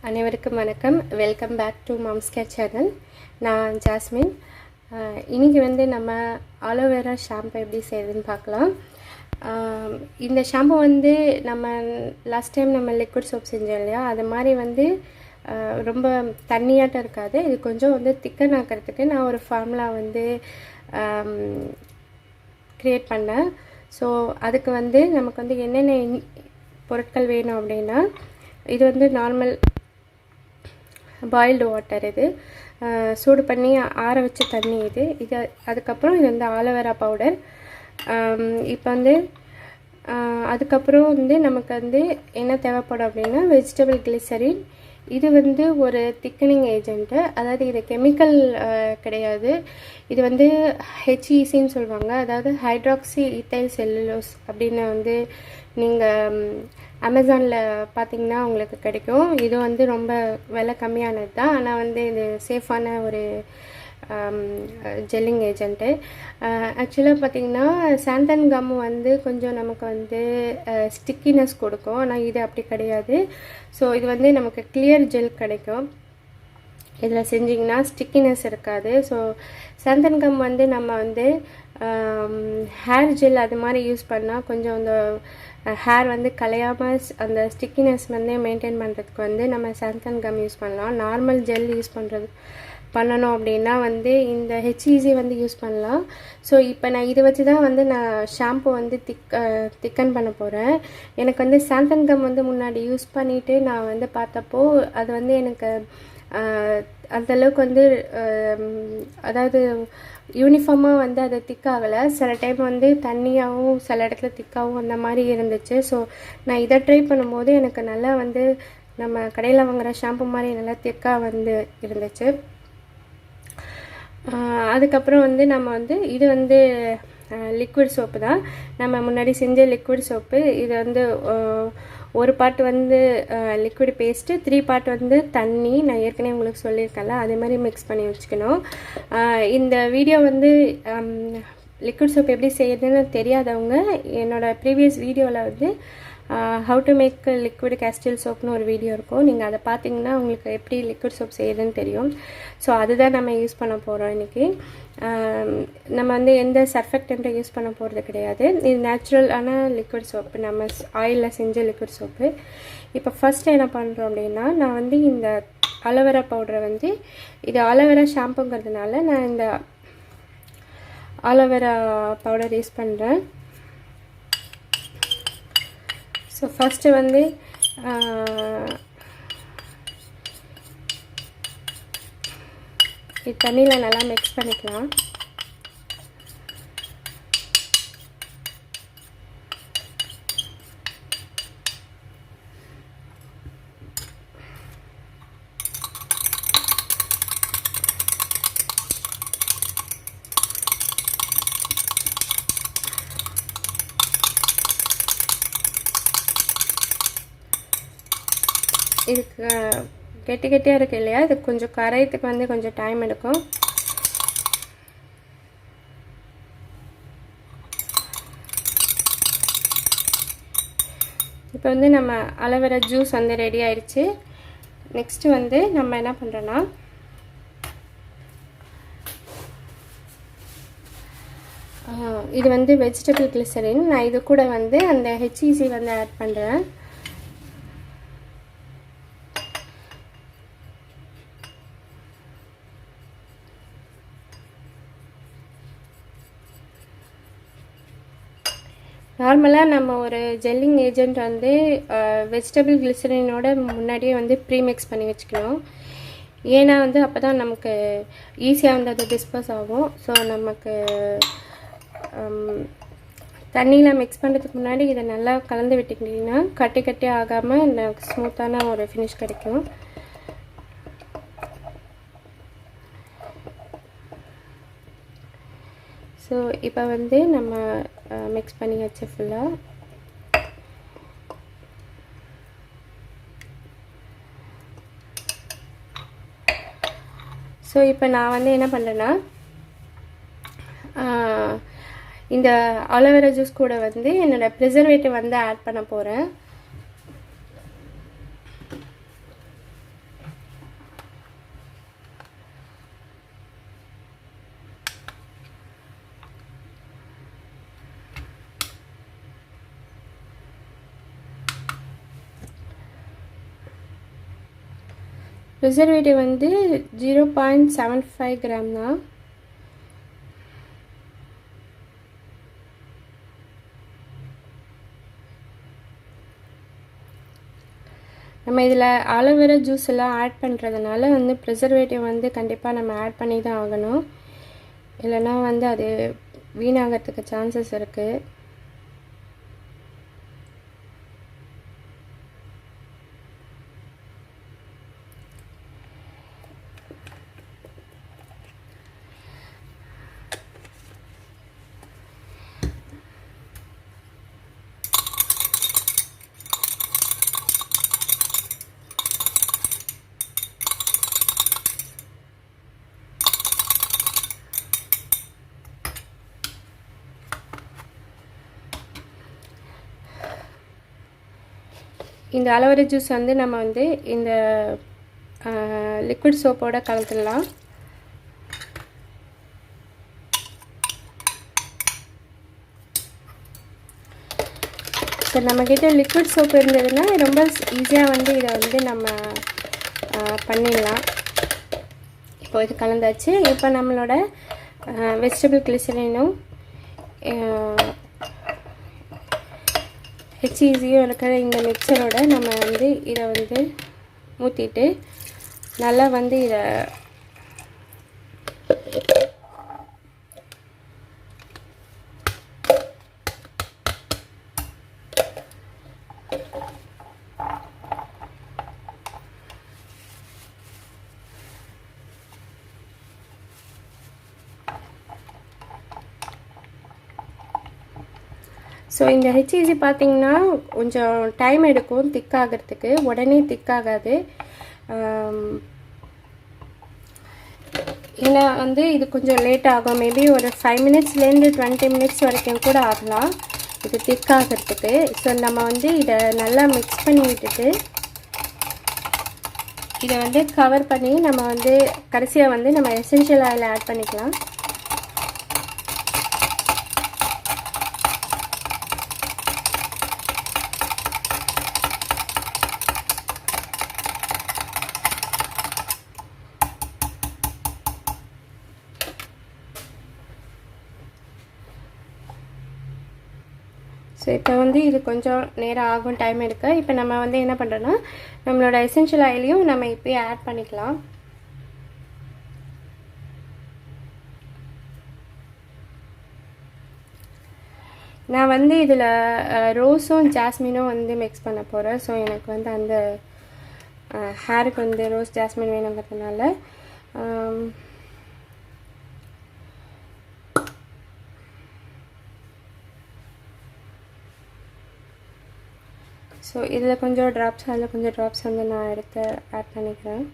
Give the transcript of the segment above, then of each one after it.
அனைவருக்கும் வணக்கம். Welcome back to mom's care channel. நான் ஜாஸ்மின். இன்றைக்கி நம்ம ஆலோவேரா ஷாம்பு எப்படி செய்யுதுன்னு பார்க்கலாம். இந்த ஷாம்பு நம்ம லாஸ்ட் டைம் லிக்விட் சோப் செஞ்சோம் இல்லையா, அது மாதிரி ரொம்ப தண்ணியாட்டம் இருக்காது. இது கொஞ்சம் திக்கன் ஆக்கிறதுக்கு நான் ஒரு ஃபார்முலா க்ரியேட் பண்ணேன். ஸோ அதுக்கு நமக்கு என்னென்ன பொருட்கள் வேணும் அப்படின்னா, இது நார்மல் பாயில்டு வாட்டர், இது சூடு பண்ணி ஆற வச்ச தண்ணி, இது அதுக்கப்புறம் இது ஆலோவேரா பவுடர். இப்போ அதுக்கப்புறம் நமக்கு என்ன தேவைப்படும் அப்படின்னா வெஜிடபிள் கிளிசரின். இது ஒரு திக்கனிங் ஏஜென்ட்டு, அதாவது இது கெமிக்கல் கிடையாது. இது ஹெச்இசின்னு சொல்லுவாங்க, அதாவது ஹைட்ராக்சி ஈத்தைல் செல்லுலோஸ் அப்படின்னு நீங்கள் அமேசானில் பார்த்தீங்கன்னா உங்களுக்கு கிடைக்கும். இது ரொம்ப விலை கம்மியானது தான், ஆனால் இது சேஃபான ஒரு ஜெல்லிங் ஏஜென்ட்டு. ஆக்சுவலாக பார்த்திங்கன்னா சாந்தன் கம் கொஞ்சம் நமக்கு ஸ்டிக்கினஸ் கொடுக்கும், ஆனால் இது அப்படி கிடையாது. ஸோ இது நமக்கு கிளியர் ஜெல் கிடைக்கும். இதில் செஞ்சிங்கன்னா ஸ்டிக்கினஸ் இருக்காது. ஸோ சாந்தன் கம் நம்ம ஹேர் ஜெல் அது மாதிரி யூஸ் பண்ணால் கொஞ்சம் அந்த ஹேர் கலையாமல் அந்த ஸ்டிக்கினஸ் மெயின்டைன் பண்ணுறதுக்கு நம்ம சாந்தன் கம் யூஸ் பண்ணலாம். நார்மல் ஜெல் யூஸ் பண்ணணும் அப்படின்னா இந்த ஹெச்இசி யூஸ் பண்ணலாம். ஸோ இப்போ நான் இதை வச்சு தான் நான் ஷாம்பு திக்கன் பண்ண போகிறேன். எனக்கு சாந்தன் கம் முன்னாடி யூஸ் பண்ணிவிட்டு நான் பார்த்தப்போ அது எனக்கு அந்தளவுக்கு அதாவது யூனிஃபார்மாக அது திக்காகலை. சில டைம் தண்ணியாகவும் சில இடத்துல திக்காகவும் அந்த மாதிரி இருந்துச்சு. ஸோ நான் இதை ட்ரை பண்ணும்போது எனக்கு நல்லா நம்ம கடையில் வாங்குகிற ஷாம்பு மாதிரி நல்லா திக்காக இருந்துச்சு. அதுக்கப்புறம் நம்ம இது லிக்விட் சோப்பு தான், நம்ம முன்னாடி செஞ்ச லிக்விட் சோப்பு. இது ஒரு பார்ட் லிக்விட் பேஸ்ட்டு, 3 பார்ட் தண்ணி. நான் ஏற்கனவே உங்களுக்கு சொல்லியிருக்கேன்ல, அதே மாதிரி மிக்ஸ் பண்ணி வச்சுக்கணும். இந்த வீடியோ லிக்விட் சோப் எப்படி செய்யறதுன்னு தெரியாதவங்க என்னோடய ப்ரீவியஸ் வீடியோவில் how to make liquid castile சோப்னு ஒரு வீடியோ இருக்கும். நீங்கள் அதை பார்த்தீங்கன்னா உங்களுக்கு எப்படி லிக்விட் சோப் செய்யுதுன்னு தெரியும். ஸோ அதுதான் நம்ம யூஸ் பண்ண போகிறோம் இன்றைக்கி. நம்ம எந்த சர்ஃபெக்டண்ட்டும் யூஸ் பண்ண போகிறது கிடையாது. இது நேச்சுரலான லிக்விட் சோப்பு, நம்ம ஆயிலில் செஞ்ச லிக்விட் சோப்பு. இப்போ ஃபஸ்ட்டு என்ன பண்ணுறோம் அப்படின்னா, நான் இந்த அலோவேரா பவுடரை இது அலோவேரா ஷாம்புங்கிறதுனால நான் இந்த அலோவேரா பவுடர் யூஸ் பண்ணுறேன். ஸோ ஃபஸ்ட்டு இது தண்ணியில் நல்லா மிக்ஸ் பண்ணிக்கலாம். இதுக்கு கெட்டியாக இருக்குது இல்லையா, இது கொஞ்சம் கரையத்துக்கு கொஞ்சம் டைம் எடுக்கும். இப்போ நம்ம அலோவேரா ஜூஸ் ரெடி ஆயிடுச்சு. நெக்ஸ்ட்டு நம்ம என்ன பண்ணுறோன்னா, இது வெஜிடபிள் கிளிசரின். நான் இது கூட அந்த ஹெச்இசி ஆட் பண்ணுறேன். நார்மலாக நம்ம ஒரு ஜெல்லிங் ஏஜென்ட் வெஜிடபிள் கிளிசரினோட முன்னாடியே ப்ரீமிக்ஸ் பண்ணி வச்சுக்கணும். ஏன்னா அப்போ தான் நமக்கு ஈஸியாக அது டிஸ்போஸ் ஆகும். ஸோ நமக்கு தண்ணியில் மிக்ஸ் பண்ணுறதுக்கு முன்னாடி இதை நல்லா கலந்து விட்டுக்கிட்டிங்கன்னா கட்டி ஆகாமல் நமக்கு ஸ்மூத்தான ஒரு ஃபினிஷ் கிடைக்கும். ஸோ இப்போ நம்ம மிக்ஸ் பண்ணியாச்சு ஃபுல்லாக. ஸோ இப்போ நான் என்ன பண்ணுறேன்னா, இந்த அலோவேரா ஜூஸ் கூட என்னோடய ப்ரிசர்வேட்டிவ் ஆட் பண்ண போகிறேன். ப்ரிசர்வேட்டிவ் வந்து 0.75 கிராம் தான். நம்ம இதில் ஆலோவேரா ஜூஸ் எல்லாம் ஆட் பண்ணுறதுனால வந்து ப்ரிசர்வேட்டிவ் வந்து கண்டிப்பாக நம்ம ஆட் பண்ணி தான் ஆகணும். இல்லைனா வந்து அது வீணாகிறதுக்கு சான்சஸ் இருக்குது. இந்த அலோவேரா ஜூஸ் வந்து நம்ம வந்து இந்த லிக்விட் சோப்போட கலந்துடலாம். ஸோ நம்மக்கிட்ட லிக்விட் சோப் இருந்ததுன்னா ரொம்ப ஈஸியாக வந்து இதை வந்து நம்ம பண்ணிடலாம். இப்போ இது கலந்தாச்சு. இப்போ நம்மளோட வெஜிடபிள் கிளிசரினும் ஹெச்இசியும் இருக்கிற இந்த மிக்சரோட நம்ம வந்து இதை வந்து ஊற்றிட்டு நல்லா வந்து இதை ஸோ இந்த ஹெச்இசி பார்த்திங்கன்னா கொஞ்சம் டைம் எடுக்கும் திக்காகிறதுக்கு, உடனே திக்காகாது. ஏன்னா வந்து இது கொஞ்சம் லேட் ஆகும். மேபி ஒரு 5 மினிட்ஸ்லேருந்து 20 மினிட்ஸ் வரைக்கும் கூட ஆகலாம் இது திக்காகிறதுக்கு. ஸோ நம்ம வந்து இதை நல்லா மிக்ஸ் பண்ணி விட்டுட்டு இதை வந்து கவர் பண்ணி நம்ம வந்து கடைசியாக வந்து நம்ம எசென்ஷியல் ஆயில் ஆட் பண்ணிக்கலாம். ஸோ இப்போ வந்து இது கொஞ்சம் நேரம் ஆகும், டைம் எடுக்க. இப்போ நம்ம வந்து என்ன பண்ணுறோன்னா நம்மளோட எசென்ஷியல் ஆயிலையும் நம்ம இப்போயே ஆட் பண்ணிக்கலாம். நான் வந்து இதில் ரோஸும் ஜாஸ்மினும் வந்து மிக்ஸ் பண்ண போகிறேன். ஸோ எனக்கு வந்து அந்த ஹேருக்கு வந்து ரோஸ் ஜாஸ்மின் வேணுங்கிறதுனால ஸோ இதில் கொஞ்சம் ட்ராப்ஸ், அதில் கொஞ்சம் ட்ராப்ஸ் வந்து நான் எடுத்து ஆட் பண்ணிக்கிறேன்.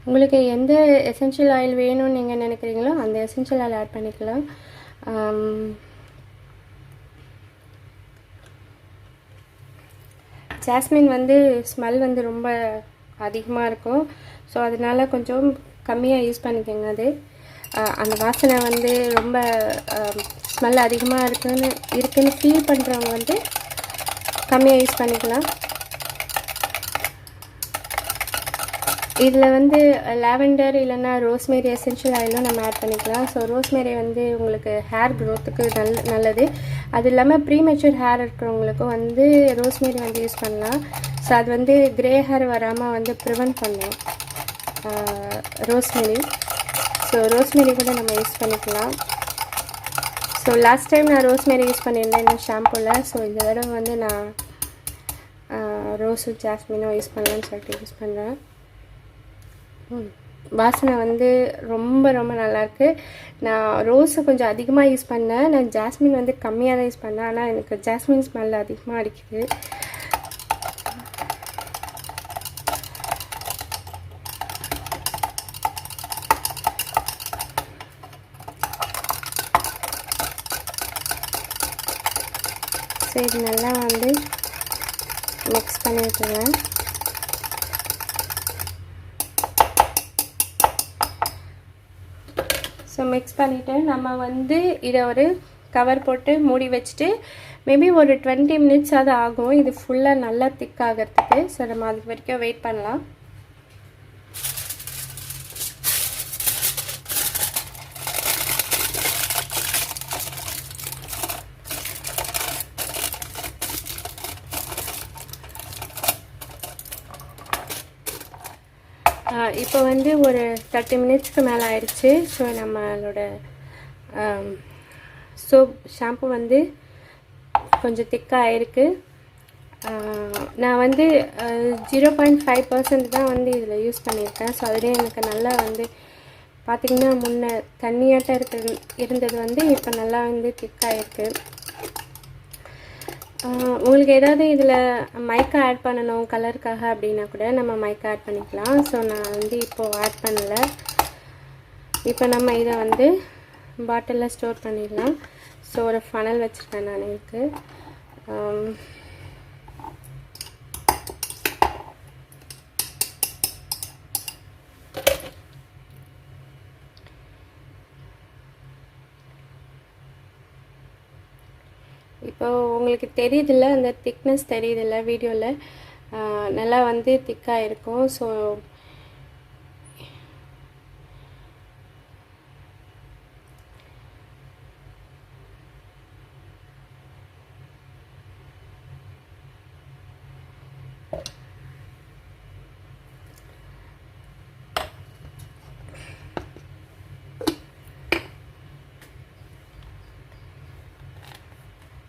உங்களுக்கு எந்த எசென்ஷியல் ஆயில் வேணும்னு நீங்கள் நினைக்கிறீங்களோ அந்த எசென்ஷியல் ஆயில் ஆட் பண்ணிக்கலாம். ஜாஸ்மின் வந்து ஸ்மெல் வந்து ரொம்ப அதிகமாக இருக்கும். ஸோ அதனால் கொஞ்சம் கம்மியாக யூஸ் பண்ணிக்கோங்க. அது அந்த வாசனை வந்து ரொம்ப ஸ்மெல் அதிகமாக இருக்குன்னு ஃபீல் பண்ணுறவங்க வந்து கம்மியாக யூஸ் பண்ணிக்கலாம். இதில் வந்து லாவெண்டர் இல்லைன்னா ரோஸ்மேரி எசென்ஷியல் ஆயிலும் நம்ம ஆட் பண்ணிக்கலாம். ஸோ ரோஸ்மேரி வந்து உங்களுக்கு ஹேர் க்ரோத்துக்கு நல்லது. அது இல்லாமல் ப்ரீமெச்சூர் ஹேர் இருக்கிறவங்களுக்கும் வந்து ரோஸ்மேரி வந்து யூஸ் பண்ணலாம். ஸோ அது வந்து க்ரே ஹேர் வராமல் வந்து ப்ரிவென்ட் பண்ணும் ரோஸ்மேரி. ஸோ ரோஸ்மேரி கூட நம்ம யூஸ் பண்ணிக்கலாம். ஸோ லாஸ்ட் டைம் நான் ரோஸ்மேரி யூஸ் பண்ணியிருந்தேன் இந்த ஷாம்பூவில். ஸோ இந்த தடவை வந்து நான் ரோஸும் ஜாஸ்மினும் யூஸ் பண்ணலான்னு சொல்லிட்டு யூஸ் பண்ணுறேன். வாசனை வந்து ரொம்ப ரொம்ப நல்லாயிருக்கு. நான் ரோஸை கொஞ்சம் அதிகமாக யூஸ் பண்ணேன். நான் ஜாஸ்மின் வந்து கம்மியாக தான் யூஸ் பண்ணேன். ஆனால் எனக்கு ஜாஸ்மின் ஸ்மெல் அதிகமாக அடிக்குது. ஸோ இது நல்லா வந்து மிக்ஸ் பண்ணி விட்டுருவேன். ஸோ மிக்ஸ் பண்ணிவிட்டு நம்ம வந்து இதை ஒரு கவர் போட்டு மூடி வச்சுட்டு மேபி ஒரு 20 மினிட்ஸாவது ஆகும் இது ஃபுல்லாக நல்லா திக் ஆகிறதுக்கு. ஸோ நம்ம அது வரைக்கும் வெயிட் பண்ணலாம். இப்போ வந்து ஒரு 30 மினிட்ஸ்க்கு மேலே ஆயிடுச்சு. ஸோ நம்மளோட சோப் ஷாம்பு வந்து கொஞ்சம் திக்காக ஆயிருக்கு. நான் வந்து 0.5% தான் வந்து இதில் யூஸ் பண்ணியிருக்கேன். ஸோ அதுலேயே எனக்கு நல்லா வந்து பார்த்திங்கன்னா முன்ன தண்ணியாட்டம் இருந்தது வந்து இப்போ நல்லா வந்து திக்காக இருக்குது. உங்களுக்கு ஏதாவது இதில் மைக்கா ஆட் பண்ணணும் கலருக்காக அப்படின்னா கூட நம்ம மைக்கா ஆட் பண்ணிக்கலாம். ஸோ நான் வந்து இப்போது ஆட் பண்ணலை. இப்போ நம்ம இதை வந்து பாட்டிலில் ஸ்டோர் பண்ணிடலாம். ஸோ ஒரு ஃபனல் வச்சுருக்கேன் நான் இதுக்கு. இப்போ உங்களுக்கு தெரியுதில்ல அந்த திக்னஸ் தெரியுதில்ல வீடியோவில் நல்லா வந்து திக்காக இருக்கும். ஸோ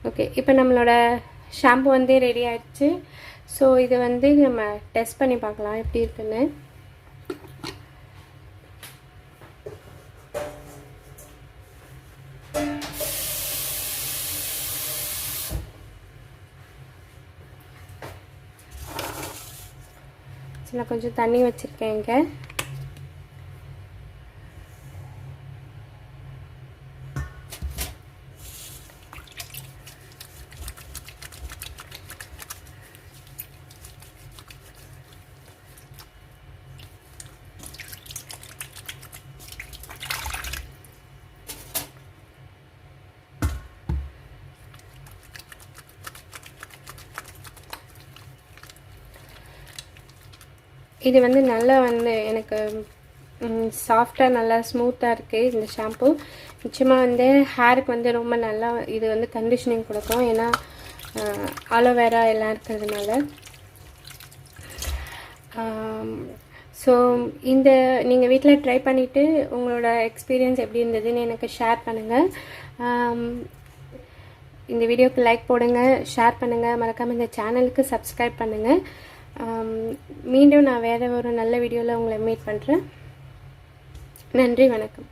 ஓகே, இப்போ நம்மளோட ஷாம்பு வந்து ரெடி ஆயிடுச்சு. ஸோ இது வந்து நம்ம டெஸ்ட் பண்ணி பார்க்கலாம் எப்படி இருக்குன்னு. நான் கொஞ்சம் தண்ணி வச்சுருக்கேன் இங்கே. இது வந்து நல்லா வந்து எனக்கு சாஃப்டாக நல்லா ஸ்மூத்தாக இருக்குது இந்த ஷாம்பு. நிச்சயமாக வந்து ஹேருக்கு வந்து ரொம்ப நல்லா இது வந்து கண்டிஷனிங் கொடுக்கும். ஏன்னா ஆலோவேரா எல்லாம் இருக்கிறதுனால. ஸோ இந்த நீங்கள் வீட்டில் ட்ரை பண்ணிவிட்டு உங்களோட எக்ஸ்பீரியன்ஸ் எப்படி இருந்ததுன்னு எனக்கு ஷேர் பண்ணுங்கள். இந்த வீடியோக்கு லைக் போடுங்க, ஷேர் பண்ணுங்கள், மறக்காமல் இந்த சேனலுக்கு சப்ஸ்கிரைப் பண்ணுங்கள். மீண்டும் நான் வேறு ஒரு நல்ல வீடியோவில் உங்களை மீட் பண்ணுறேன். நன்றி, வணக்கம்.